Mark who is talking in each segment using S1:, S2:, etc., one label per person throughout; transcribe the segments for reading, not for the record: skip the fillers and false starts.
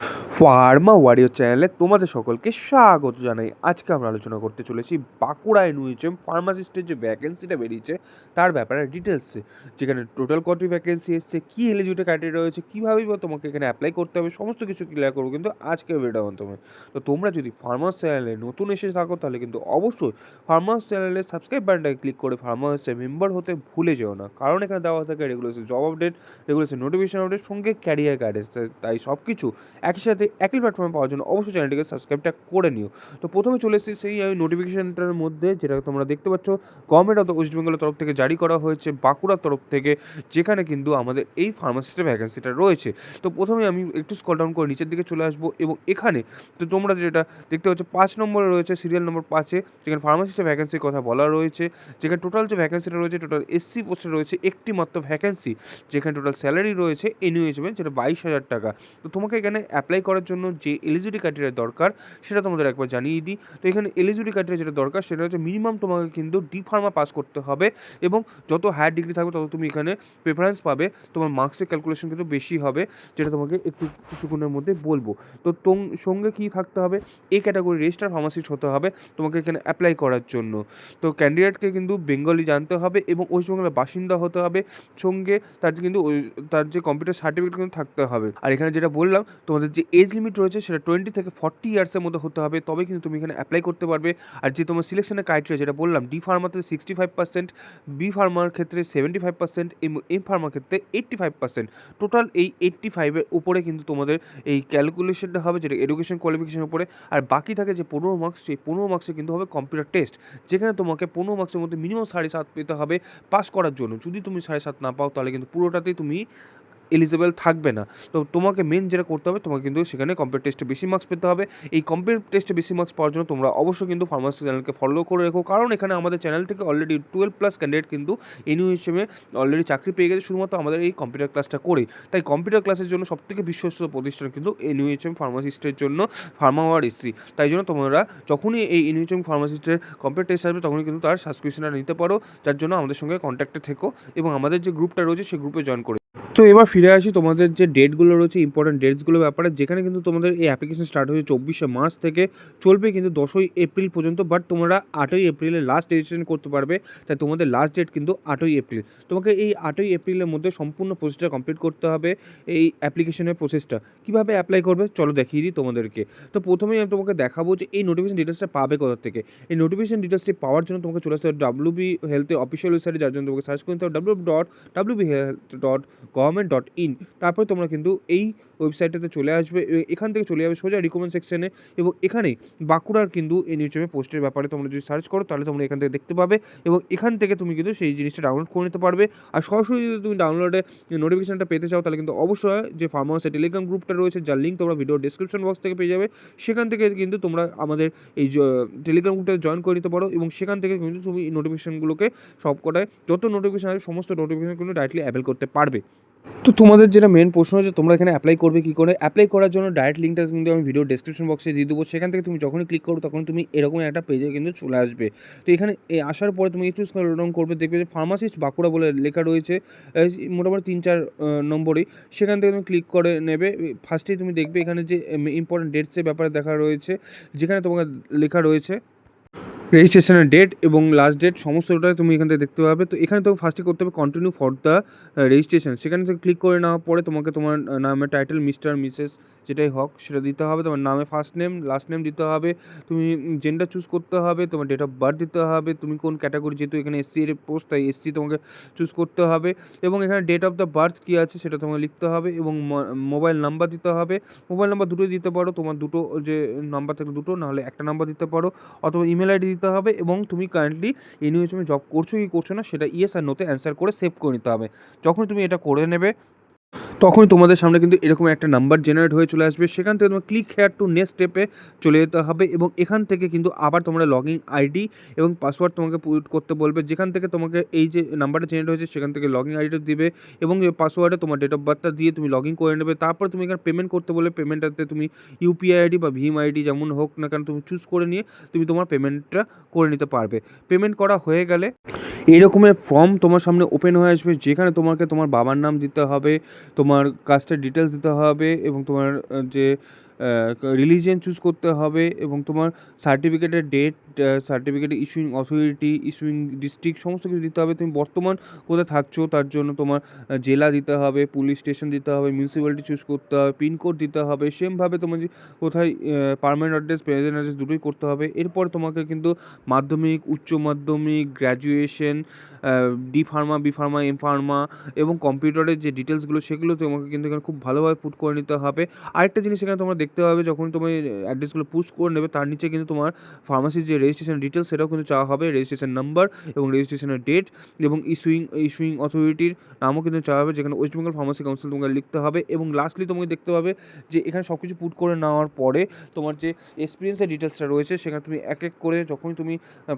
S1: Pharma warrior চ্যানেলে তোমাদের সকলকে স্বাগত জানাই। আজকে আমরা আলোচনা করতে চলেছি বাঁকুড়া এনইউএইচএম ফার্মাসিস্টের যে ভ্যাকেন্সিটা বেরিয়েছে তার ব্যাপারে ডিটেলসে, যেখানে টোটাল কটি ভ্যাকেন্সি এসছে, কী এলিজিবিলিটি ক্রাইটেরিয়া রয়েছে, কীভাবেই বা তোমাকে এখানে অ্যাপ্লাই করতে হবে, সমস্ত কিছু ক্লিয়ার করবো কিন্তু আজকের ভিডিওর মাধ্যমে। তো তোমরা যদি ফার্মাস চ্যানেলে নতুন এসে থাকো তাহলে কিন্তু অবশ্যই ফার্মাস চ্যানেলে সাবস্ক্রাইব বাটনটাকে ক্লিক করে ফার্মাসের মেম্বার হতে ভুলে যেও না, কারণ এখানে দেওয়া থাকে regular job update, regular notification update, সঙ্গে ক্যারিয়ার গাইডেন্স। তাই সব কিছু একই সাথে একই প্ল্যাটফর্মে পাওয়ার জন্য অবশ্যই চ্যানেলটিকে সাবস্ক্রাইবটা করে নিও। তো প্রথমে চলে এসেছি সেই নোটিফিকেশনটার মধ্যে, যেটা তোমরা দেখতে পাচ্ছ গভর্নমেন্ট অফ ওয়েস্ট বেঙ্গলের তরফ থেকে জারি করা হয়েছে বাঁকুড়ার তরফ থেকে, যেখানে কিন্তু আমাদের এই ফার্মাসিস্টের ভ্যাকেন্সিটা রয়েছে। তো প্রথমে আমি একটু স্ক্রল ডাউন করে নিচের দিকে চলে আসবো এবং এখানে তো তোমরা যেটা দেখতে পাচ্ছ 5 নম্বরে রয়েছে, সিরিয়াল নম্বর 5-এ, যেখানে ফার্মাসিস্টের ভ্যাকেন্সির কথা বলা রয়েছে। যেখানে টোটাল যে ভ্যাকেন্সিটা রয়েছে, টোটাল এসসি পোস্টে রয়েছে একটি মাত্র ভ্যাকেন্সি, যেখানে টোটাল স্যালারি রয়েছে এনইউএইচএম যেটা 22,000 টাকা। তো তোমাকে এখানে অ্যাপ্লাই করার জন্য যে এলিজিবিলিটি ক্রাইটেরিয়া দরকার সেটা তোমাদের একবার জানিয়ে দিই। তো এখানে এলিজিবিলিটি ক্রাইটেরিয়া যেটা দরকার সেটা হচ্ছে মিনিমাম তোমাকে কিন্তু ডি ফার্মা পাস করতে হবে, এবং যত হায়ার ডিগ্রি থাকবে তত তুমি এখানে প্রেফারেন্স পাবে, তোমার মার্কসের ক্যালকুলেশন কিন্তু বেশি হবে, যেটা তোমাকে একটু কিছুক্ষণের মধ্যে বলবো। তো সঙ্গে কী থাকতে হবে, এই ক্যাটাগরি রেজিস্টার ফার্মাসিস্ট হতে হবে তোমাকে এখানে অ্যাপ্লাই করার জন্য। তো ক্যান্ডিডেটকে কিন্তু বেঙ্গলি জানতে হবে এবং ওয়েস্ট বেঙ্গলের বাসিন্দা হতে হবে, সঙ্গে তার যে কম্পিউটার সার্টিফিকেট কিন্তু থাকতে হবে। আর এখানে যেটা বললাম, তোমাদের যে এজ লিমিট রয়েছে সেটা 20 থেকে 40 ইয়ার্সের মধ্যে হতে হবে, তবে কিন্তু তুমি এখানে অ্যাপ্লাই করতে পারবে। আর যে তোমার সিলেকশনের ক্রাইটেরিয়া যেটা বললাম, ডি ফার্মাতে 65%, বি ফার্মার ক্ষেত্রে 75% এবং এম ফার্মার ক্ষেত্রে 85%। টোটাল এই 85-এর উপরে কিন্তু তোমাদের এই ক্যালকুলেশনটা হবে, যেটা এডুকেশন কোয়ালিফিকেশনের উপরে। আর বাকি থাকে যে 15 মার্কস, সেই 15 মার্কসে কিন্তু হবে কম্পিউটার টেস্ট, যেখানে তোমাকে 15 মার্কসের মধ্যে মিনিমাম 7.5 পেতে হবে পাস করার জন্য। যদি তুমি 7.5 না পাও তাহলে কিন্তু পুরোটাতেই তুমি এলিজিবল থাকবে না। তো তোমাকে মেন যেটা করতে হবে, তোমাকে কিন্তু সেখানে কম্পিউটার টেস্টে বেশি মার্কস পেতে হবে। এই কম্পিউটার টেস্টে বেশি মার্কস পাওয়ার জন্য তোমরা অবশ্যই কিন্তু ফার্মাসি চ্যানেলকে ফলো করে রেখো, কারণ এখানে আমাদের চ্যানেল থেকে অলরেডি 12+ ক্যান্ডিডেট কিন্তু এনইউএইচএমে অলরেডি চাকরি পেয়ে গেছে শুধুমাত্র আমাদের এই কম্পিউটার ক্লাসটা করে। তাই কম্পিউটার ক্লাসের জন্য সবথেকে বিশ্বস্ত প্রতিষ্ঠান কিন্তু এনইউএইচএম ফার্মাসিস্টের জন্য ফার্মা ওয়ার এসসি। তাই জন্য তোমরা যখনই এই এনইউএইচএম ফার্মাসিস্টের কম্পিউটার টেস্ট আসবে তখনই কিন্তু তার সাবস্ক্রিপশনটা নিতে পারো, যার জন্য আমাদের সঙ্গে কন্ট্যাক্টে থেকো এবং আমাদের যে গ্রুপটা রয়েছে সেই গ্রুপে জয়েন করে। তো এবার ফিরে আসি তোমাদের যে ডেটগুলো রয়েছে, ইম্পর্টেন্ট ডেটসগুলোর ব্যাপারে, যেখানে কিন্তু তোমাদের এই অ্যাপ্লিকেশন স্টার্ট হয়েছে 24শে মার্চ থেকে, চলবে কিন্তু 10ই এপ্রিল পর্যন্ত। বাট তোমরা 8ই এপ্রিলে লাস্ট রেজিস্ট্রেশন করতে পারবে, তাই তোমাদের লাস্ট ডেট কিন্তু 8ই এপ্রিল। তোমাকে এই 8ই এপ্রিলের মধ্যে সম্পূর্ণ প্রসেসটা কমপ্লিট করতে হবে। এই অ্যাপ্লিকেশনের প্রসেসটা কীভাবে অ্যাপ্লাই করবে চলো দেখিয়ে দিই তোমাদেরকে। তো প্রথমেই আমি তোমাকে দেখাবো যে এই নোটিফিকেশন ডিটেলসটা পাবে কোথা থেকে। এই নোটিফিকেশন ডিটেলসটি পাওয়ার জন্য তোমাকে চলে আসতে হবে WB হেলথের অফিসিয়াল ওয়েবসাইটে, যার জন্য তোমাকে সার্চ করতে হবে www.wbhealth.government.in। তারপরে তোমরা কিন্তু এই ওয়েবসাইটটাতে চলে আসবে, এখান থেকে চলে যাবে সোজা রিকমেন্ড সেকশনে, এবং এখানে বাঁকুড়ার কিন্তু এনইউএইচএমে পোস্টের ব্যাপারে তোমরা যদি সার্চ করো তাহলে তোমরা এখান থেকে দেখতে পাবে, এবং এখান থেকে তুমি কিন্তু সেই জিনিসটা ডাউনলোড করে নিতে পারবে। আর সরাসরি যদি তুমি ডাউনলোডে নোটিফিকেশনটা পেতে চাও তাহলে কিন্তু অবশ্যই যে ফার্মাসি টেলিগ্রাম গ্রুপটা রয়েছে, যার লিঙ্ক তোমরা ভিডিও ডেসক্রিপশন বক্স থেকে পেয়ে যাবে, সেখান থেকে কিন্তু তোমরা আমাদের এই টেলিগ্রাম গ্রুপটা জয়েন করে নিতে পারো, এবং সেখান থেকে কিন্তু তুমি নোটিফিকেশনগুলোকে সবকটায় যত নোটিফিকেশন আছে সমস্ত নোটিফিকেশন কিন্তু ডাইরেক্টলি অ্যাভেল করতে পারবে। তো তোমাদের যেটা মেন প্রশ্ন হচ্ছে তোমরা এখানে অ্যাপ্লাই করবে কী করে। অ্যাপ্লাই করার জন্য ডাইরেক্ট লিঙ্কটা কিন্তু আমি ভিডিও ডেসক্রিপশন বক্সে দিয়ে দেবো, সেখান থেকে তুমি যখনই ক্লিক করো তখন তুমি এরকম একটা পেজে কিন্তু চলে আসবে। তো এখানে আসার পরে তুমি একটু স্ক্রল ডাউন করবে, দেখবে যে ফার্মাসিস্ট বাঁকুড়া বলে লেখা রয়েছে মোটামুটি 3-4 নম্বরেই। সেখান থেকে তুমি ক্লিক করে নেবে। ফার্স্টেই তুমি দেখবে এখানে যে ইম্পর্টেন্ট ডেটসের ব্যাপারে দেখা রয়েছে, যেখানে তোমাকে লেখা রয়েছে রেজিস্ট্রেশনের ডেট এবং লাস্ট ডেট সমস্তটাই তুমি এখান থেকে দেখতে পাবে। তো এখানে তোমাকে ফার্স্টে করতে হবে কন্টিনিউ ফর দ্য রেজিস্ট্রেশন। সেখানে থেকে ক্লিক করে নেওয়ার পরে তোমাকে তোমার নামের টাইটেল মিস্টার মিসেস যেটাই হোক সেটা দিতে হবে, তোমার নামে ফার্স্ট নেম লাস্ট নেম দিতে হবে, তুমি জেন্ডার চুজ করতে হবে, তোমার ডেট অফ বার্থ দিতে হবে, তুমি কোন ক্যাটাগরি, যেহেতু এখানে এসসি এর পোস্ট তাই এসসি তোমাকে চুজ করতে হবে, এবং এখানে ডেট অফ দ্য বার্থ কী আছে সেটা তোমাকে লিখতে হবে, এবং মোবাইল নাম্বার দিতে হবে। মোবাইল নাম্বার দুটোই দিতে পারো, তোমার দুটো যে নাম্বার থাকলে দুটো, নাহলে একটা নাম্বার দিতে পারো, অথবা ইমেল আইডি দিতে হবে, এবং তুমি কারেন্টলি এনইউএইচএমে জব করছো কি করছো না সেটা ইয়েস আর নোতে অ্যান্সার করে সেভ করে নিতে হবে। যখন তুমি এটা করে নেবে তখনই তোমাদের সামনে কিন্তু এরকম একটা নাম্বার জেনারেট হয়ে চলে আসবে। সেখান থেকে তোমার ক্লিক হেয়ার টু নেক্সট স্টেপে চলে যেতে হবে, এবং এখান থেকে কিন্তু আবার তোমরা লগইন আইডি এবং পাসওয়ার্ড তোমাকে পুট করতে বলবে, যেখান থেকে তোমাকে এই যে নাম্বারটা জেনারেট হয়েছে সেখান থেকে লগইন আইডিটা দিবে, এবং পাসওয়ার্ডে তোমার ডেট অফ বার্থটা দিয়ে তুমি লগইন করে নেবে। তারপর তুমি এখানে পেমেন্ট করতে বলবে, পেমেন্টটাতে তুমি ইউপিআই আইডি বা ভীম আইডি যেমন হোক না কেন তুমি চুজ করে নিয়ে তুমি তোমার পেমেন্টটা করে নিতে পারবে। পেমেন্ট করা হয়ে গেলে এই রকমের ফর্ম তোমার সামনে ওপেন হয়ে আসবে, যেখানে তোমাকে তোমার বাবার নাম দিতে হবে, তোমার তোমার কাস্টের ডিটেলস দিতে হবে এবং তোমার যে রিলিজিয়ন চুজ করতে হবে এবং তোমার সার্টিফিকেটের ডেট, সার্টিফিকেটের ইস্যুইং অথরিটি, ইস্যুইং ডিস্ট্রিক্ট সমস্ত কিছু দিতে হবে। তুমি বর্তমান কোথায় থাকছো তার জন্য তোমার জেলা দিতে হবে, পুলিশ স্টেশন দিতে হবে, মিউনিসিপ্যালিটি চুজ করতে হবে, পিনকোড দিতে হবে। সেমভাবে তোমার যে কোথায় পার্মানেন্ট অ্যাড্রেস, প্রেজেন্ট অ্যাড্রেস দুটোই করতে হবে। এরপর তোমাকে কিন্তু মাধ্যমিক, উচ্চ মাধ্যমিক, graduation, D pharma, B pharma, M pharma এবং কম্পিউটারের যে ডিটেলসগুলো সেগুলো তোমাকে কিন্তু এখানে খুব ভালোভাবে পুট করে নিতে হবে। আরেকটা জিনিস এখানে তোমরা দেখতে পাবে, যখন তুমি অ্যাড্রেসগুলো পুশ করে নেবে তার নিচে কিন্তু তোমার ফার্মাসির যে রেজিস্ট্রেশন ডিটেলস সেটাও কিন্তু চাওয়া হবে, রেজিস্ট্রেশন নাম্বার এবং রেজিস্ট্রেশনের ডেট এবং ইস্যুইং অথরিটির নামও কিন্তু চাওয়া হবে, যেখানে ওয়েস্ট বেঙ্গল ফার্মাসি কাউন্সিল তোমাকে লিখতে হবে। এবং লাস্টলি তোমাকে দেখতে পাবে যে এখানে সব কিছু পুট করে নেওয়ার পরে তোমার যে এক্সপিরিয়েন্সের ডিটেলসটা রয়েছে সেখানে তুমি এক এক করে যখনই তুমি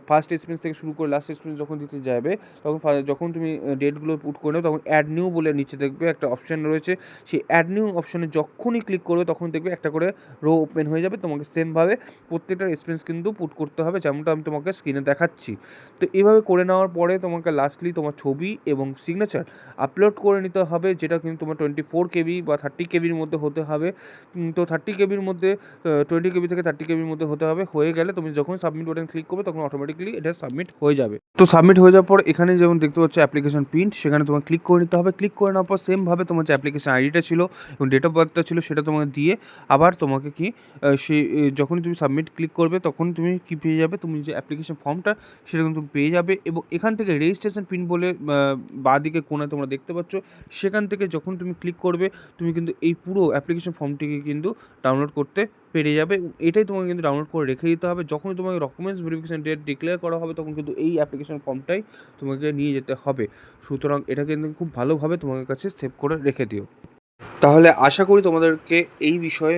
S1: ফার্স্ট এক্সপিরিয়েন্স থেকে শুরু করে লাস্ট এক্সপিরিয়েন্স যখন দিতে যাবে তখন যখন তুমি ডেটগুলো পুট করে নেবে তখন অ্যাড নিউ বলে নিচে দেখবে একটা অপশান রয়েছে, সেই অ্যাড নিউ অপশানে যখনই ক্লিক করবে তখন দেখবে একটা করে রো ওপেন হয়ে যাবে। তোমাকে সেমভাবে প্রত্যেকটার এক্সপিরিয়েন্স কিন্তু পুট করতে হবে, যেমনটা আমি তোমাকে স্ক্রিনে দেখাচ্ছি। তো এইভাবে করে নেওয়ার পরে তোমাকে লাস্টলি তোমার ছবি এবং সিগনেচার আপলোড করে নিতে হবে, যেটা কিন্তু তোমার 24 KB বা 30 KBর মধ্যে হতে হবে। তো 30 KBর মধ্যে 20 KB থেকে 30 KBর মধ্যে হতে হবে। হয়ে গেলে তুমি যখন সাবমিট বাটন ক্লিক করবে তখন অটোমেটিক্যালি এটা সাবমিট হয়ে যাবে। তো সাবমিট হয়ে যাওয়ার পর এখানে যেমন দেখতে পাচ্ছ অ্যাপ্লিকেশন প্রিন্ট, সেখানে তোমার ক্লিক করে নিতে হবে। ক্লিক করে নেওয়ার পর সেমভাবে তোমার যে অ্যাপ্লিকেশন আইডিটা ছিল এবং ডেট অফ বার্থটা ছিল সেটা তোমাকে দিয়ে আবার তোমাকে কি সেই যখনই তুমি সাবমিট ক্লিক করবে তখন তুমি কি পেয়ে যাবে, তুমি যে অ্যাপ্লিকেশন ফর্মটা সেটা কিন্তু পেয়ে যাবে। এবং এখান থেকে রেজিস্ট্রেশন পিন বলে বাঁ দিকে কোণায় তোমরা দেখতে পাচ্ছ, সেখান থেকে যখন তুমি ক্লিক করবে তুমি কিন্তু এই পুরো অ্যাপ্লিকেশন ফর্মটিকে কিন্তু ডাউনলোড করতে পেরে যাবে। এটাই তোমাকে কিন্তু ডাউনলোড করে রেখে দিতে হবে। যখনই তোমাকে ডকুমেন্টস ভেরিফিকেশন ডেট ডিক্লেয়ার করা হবে তখন কিন্তু এই অ্যাপ্লিকেশন ফর্মটাই তোমাকে নিয়ে যেতে হবে। সুতরাং এটা কিন্তু খুব ভালোভাবে তোমাদের কাছে সেভ করে রেখে দিও। তাহলে আশা করি তোমাদেরকে এই বিষয়ে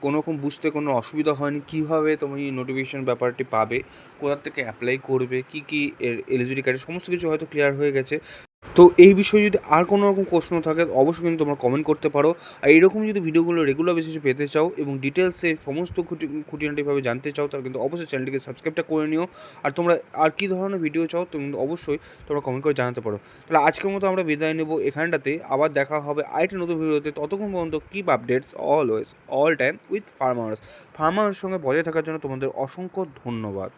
S1: কোনো রকম বুঝতে কোনো অসুবিধা হয়নি। কীভাবে তুমি নোটিফিকেশন ব্যাপারটি পাবে, কোথা থেকে অ্যাপ্লাই করবে, কী কী এর এলিজিবিলিটি ক্রাইটেরিয়া সমস্ত কিছু হয়তো ক্লিয়ার হয়ে গেছে। তো এই বিষয়ে যদি আর কোনো রকম প্রশ্ন থাকে অবশ্যই কিন্তু তোমরা কমেন্ট করতে পারো। আর এইরকম যদি ভিডিওগুলো রেগুলার বেসিসে পেতে চাও এবং ডিটেলসে সমস্ত খুঁটিনাটিভাবে জানতে চাও তাহলে কিন্তু অবশ্যই চ্যানেলটিকে সাবস্ক্রাইবটা করে নিও। আর তোমরা আর কী ধরনের ভিডিও চাও তুমি অবশ্যই তোমরা কমেন্ট করে জানাতে পারো। তাহলে আজকের মতো আমরা বিদায় নেব এখানটাতে, আবার দেখা হবে আরেকটা নতুন ভিডিওতে। ততক্ষণ পর্যন্ত keep updates always all time with farmers. ফার্মার্সের সঙ্গে বজায় থাকার জন্য তোমাদের অসংখ্য ধন্যবাদ।